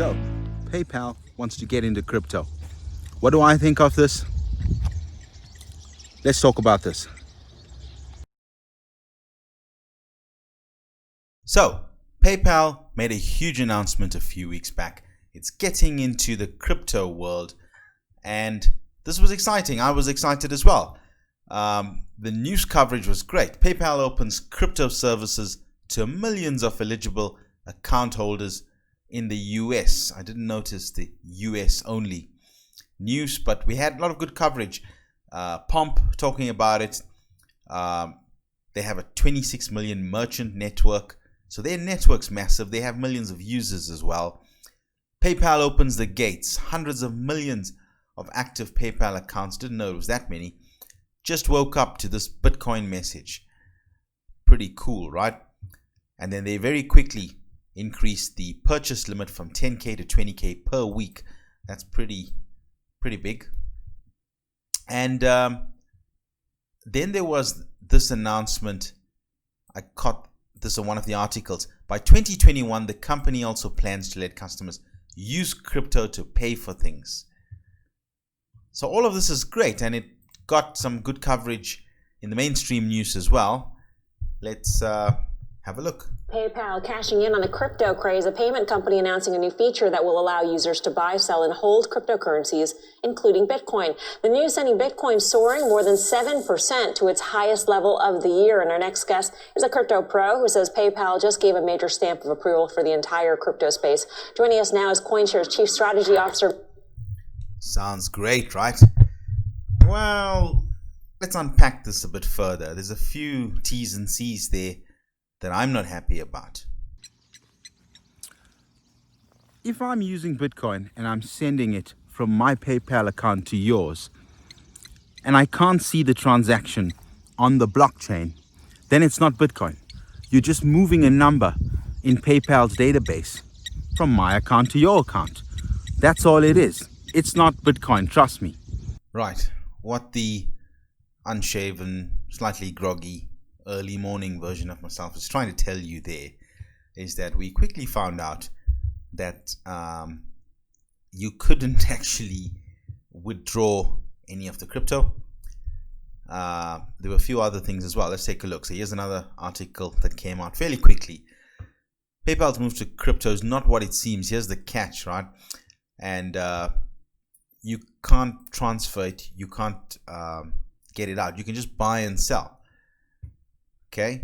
So, PayPal wants to get into crypto. What do I think of this? Let's talk about this. So, PayPal made a huge announcement a few weeks back. It's getting into the crypto world, and this was exciting. I was excited as well. The news coverage was great. PayPal opens crypto services to millions of eligible account holders in the US. I didn't notice the US only news, but we had a lot of good coverage. Pomp talking about it. They have a 26 million merchant network. So their network's massive. They have millions of users as well. PayPal opens the gates. Hundreds of millions of active PayPal accounts. Didn't know it was that many. Just woke up to this Bitcoin message. Pretty cool, right? And then they very quickly increased the purchase limit from 10K to 20K per week. That's pretty big. And then there was this announcement. I caught this in one of the articles. By 2021, the company also plans to let customers use crypto to pay for things. So all of this is great, and it got some good coverage in the mainstream news as well. Let's have a look. PayPal cashing in on the crypto craze, a payment company announcing a new feature that will allow users to buy, sell, and hold cryptocurrencies, including Bitcoin. The news sending Bitcoin soaring more than 7% to its highest level of the year. And our next guest is a crypto pro who says PayPal just gave a major stamp of approval for the entire crypto space. Joining us now is CoinShares Chief Strategy Officer. Sounds great, right? Well, let's unpack this a bit further. There's a few T's and C's there that I'm not happy about. If I'm using Bitcoin and I'm sending it from my PayPal account to yours, and I can't see the transaction on the blockchain, then it's not Bitcoin. You're just moving a number in PayPal's database from my account to your account. That's all it is. It's not Bitcoin, trust me. Right. What the unshaven, slightly groggy, early morning version of myself is trying to tell you there is that we quickly found out that you couldn't actually withdraw any of the crypto. There were a few other things as well. Let's take a look. So here's another article that came out fairly quickly. PayPal's move to crypto is not what it seems. Here's the catch, right? And you can't transfer it. You can't get it out. You can just buy and sell. Okay.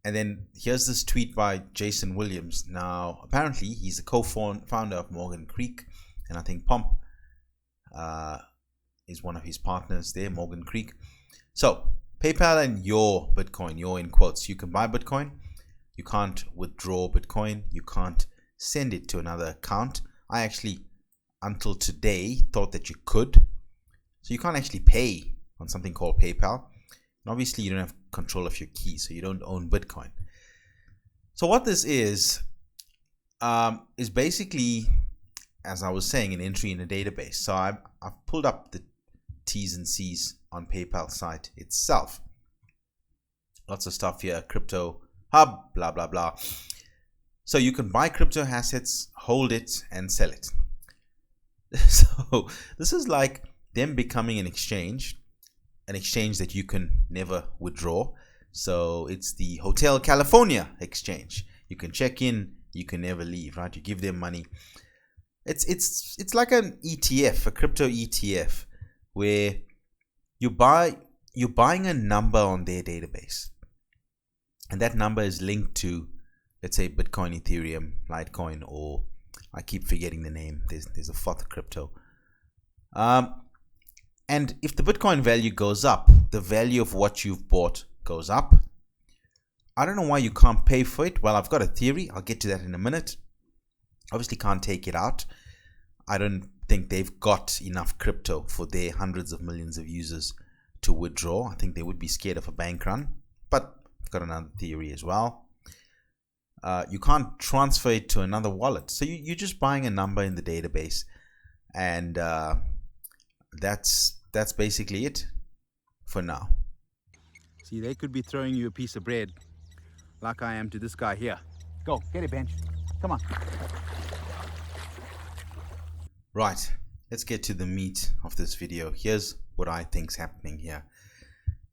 And then here's this tweet by Jason Williams. Now, apparently, he's the co-founder of Morgan Creek. And I think Pomp is one of his partners there, Morgan Creek. So, PayPal and your Bitcoin, your in quotes, you can buy Bitcoin. You can't withdraw Bitcoin. You can't send it to another account. I actually, until today, thought that you could. So you can't actually pay on something called PayPal. And obviously, you don't have control of your key, so you don't own Bitcoin. So what this is basically, as I was saying, an entry in a database. So I've pulled up the T's and C's on PayPal site itself. Lots of stuff here, crypto hub, blah, blah, blah. So you can buy crypto assets, hold it, and sell it. So this is like them becoming an exchange that you can never withdraw. So it's the Hotel California exchange. You can check in, you can never leave, right? You give them money. It's like an ETF, a crypto ETF, where you're buying a number on their database, and that number is linked to, let's say, Bitcoin, Ethereum, Litecoin, or I keep forgetting the name. There's a fourth crypto. And if the Bitcoin value goes up, the value of what you've bought goes up. I don't know why you can't pay for it. Well, I've got a theory. I'll get to that in a minute. Obviously can't take it out. I don't think they've got enough crypto for their hundreds of millions of users to withdraw. I think they would be scared of a bank run. But I've got another theory as well. You can't transfer it to another wallet. So you're just buying a number in the database. And that's basically it for now. See, they could be throwing you a piece of bread like I am to this guy here. Go, get it, Bench. Come on. Right, let's get to the meat of this video. Here's what I think's happening here.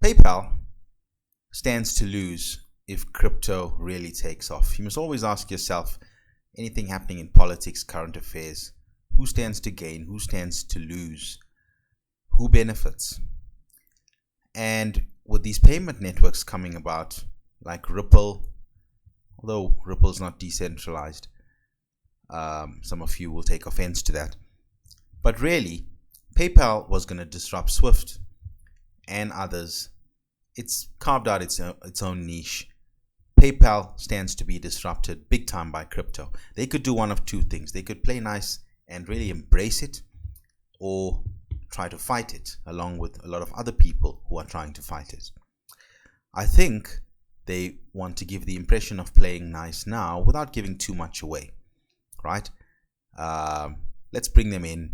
PayPal stands to lose if crypto really takes off. You must always ask yourself, anything happening in politics, current affairs, who stands to gain, who stands to lose, who benefits? And with these payment networks coming about, like Ripple, although Ripple's not decentralized, some of you will take offense to that. But really, PayPal was going to disrupt SWIFT and others. It's carved out its own niche. PayPal stands to be disrupted big time by crypto. They could do one of two things. They could play nice and really embrace it, or try to fight it along with a lot of other people who are trying to fight it. I think they want to give the impression of playing nice now without giving too much away, right? Let's bring them in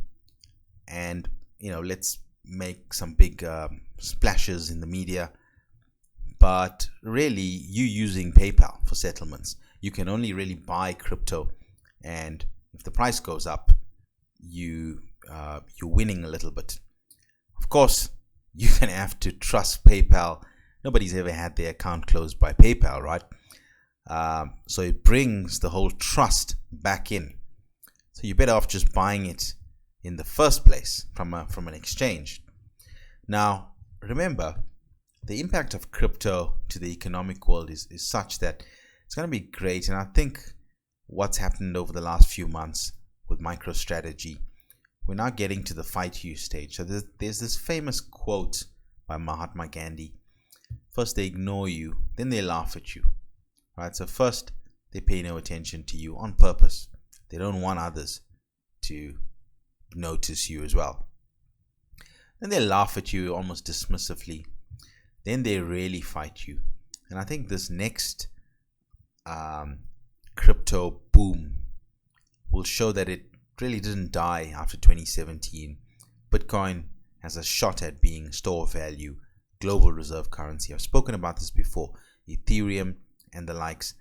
and, let's make some big splashes in the media. But really, you using PayPal for settlements, you can only really buy crypto, and if the price goes up, you're winning a little bit. Of course, you're gonna have to trust PayPal. Nobody's ever had their account closed by PayPal, right? So it brings the whole trust back in. So you're better off just buying it in the first place from an exchange. Now, remember, the impact of crypto to the economic world is such that it's going to be great. And I think what's happened over the last few months with MicroStrategy, we're now getting to the fight you stage. So there's this famous quote by Mahatma Gandhi. First they ignore you, then they laugh at you. Right? So first they pay no attention to you on purpose. They don't want others to notice you as well. Then they laugh at you almost dismissively. Then they really fight you. And I think this next crypto boom will show that it really didn't die after 2017. Bitcoin has a shot at being store of value, global reserve currency. I've spoken about this before. Ethereum and the likes,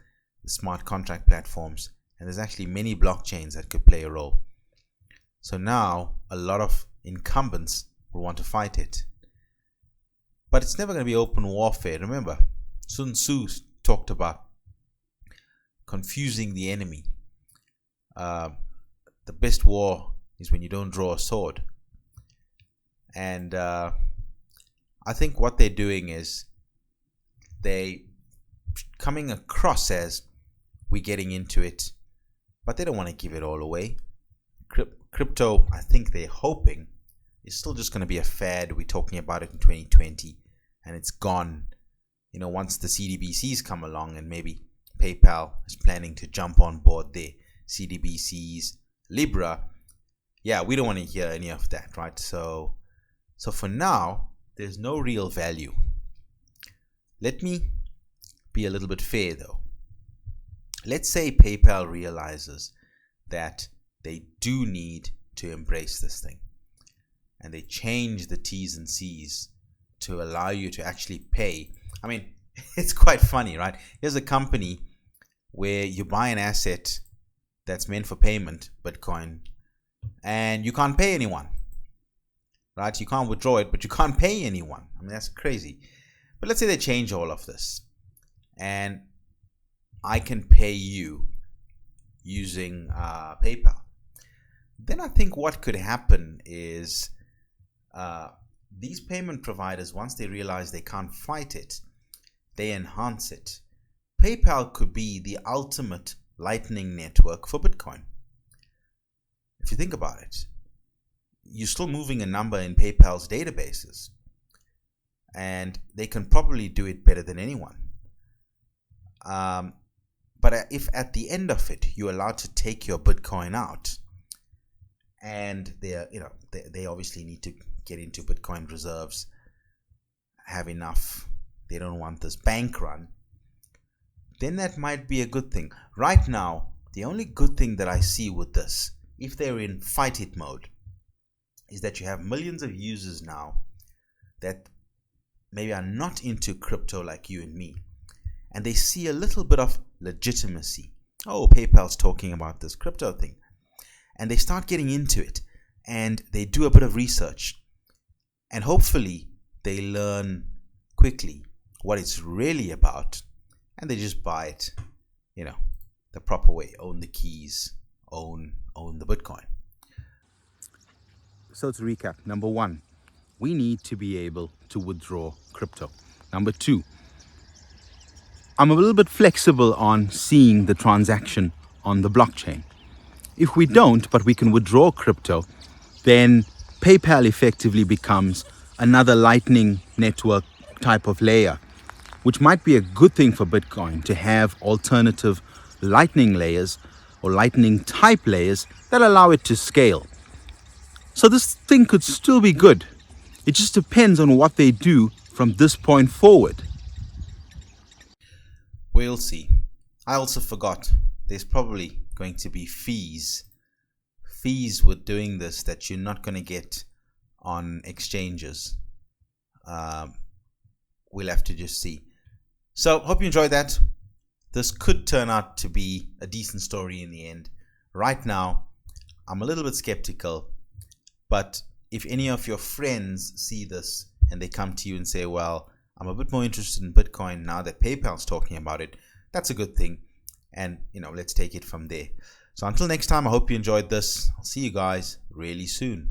the smart contract platforms, and there's actually many blockchains that could play a role. So now a lot of incumbents will want to fight it. But it's never going to be open warfare. Remember, Sun Tzu talked about confusing the enemy. The best war is when you don't draw a sword. And I think what they're doing is they coming across as we're getting into it, but they don't want to give it all away. Crypto, I think they're hoping, is still just going to be a fad. We're talking about it in 2020 and it's gone. Once the CBDCs come along, and maybe PayPal is planning to jump on board their CBDCs, Libra. Yeah, we don't want to hear any of that, right? So for now, there's no real value. Let me be a little bit fair though. Let's say PayPal realizes that they do need to embrace this thing, and they change the T's and C's to allow you to actually pay. I mean, it's quite funny, right? Here's a company where you buy an asset that's meant for payment, Bitcoin, and you can't pay anyone, right? You can't withdraw it, but you can't pay anyone. I mean, that's crazy. But let's say they change all of this, and I can pay you using PayPal. Then I think what could happen is these payment providers, once they realize they can't fight it, they enhance it. PayPal could be the ultimate lightning network for Bitcoin. If you think about it, you're still moving a number in PayPal's databases, and they can probably do it better than anyone. But if at the end of it you're allowed to take your Bitcoin out, and they obviously need to get into Bitcoin reserves, have enough, they don't want this bank run, then that might be a good thing. Right now, the only good thing that I see with this, if they're in fight it mode, is that you have millions of users now that maybe are not into crypto like you and me, and they see a little bit of legitimacy. Oh, PayPal's talking about this crypto thing, and they start getting into it. and they do a bit of research, and hopefully they learn quickly what it's really about, and they just buy it, the proper way. Own the keys, own the Bitcoin. So to recap, number one, we need to be able to withdraw crypto. Number two, I'm a little bit flexible on seeing the transaction on the blockchain. If we don't, but we can withdraw crypto, then PayPal effectively becomes another Lightning Network type of layer, which might be a good thing for Bitcoin to have alternative Lightning layers or Lightning type layers that allow it to scale. So this thing could still be good. It just depends on what they do from this point forward. We'll see. I also forgot there's probably going to be fees with doing this that you're not going to get on exchanges. We'll have to just see. So hope you enjoyed that. This could turn out to be a decent story in the end. Right now, I'm a little bit skeptical, but if any of your friends see this and they come to you and say, well, I'm a bit more interested in Bitcoin now that PayPal's talking about it, that's a good thing. And, let's take it from there. So until next time, I hope you enjoyed this. I'll see you guys really soon.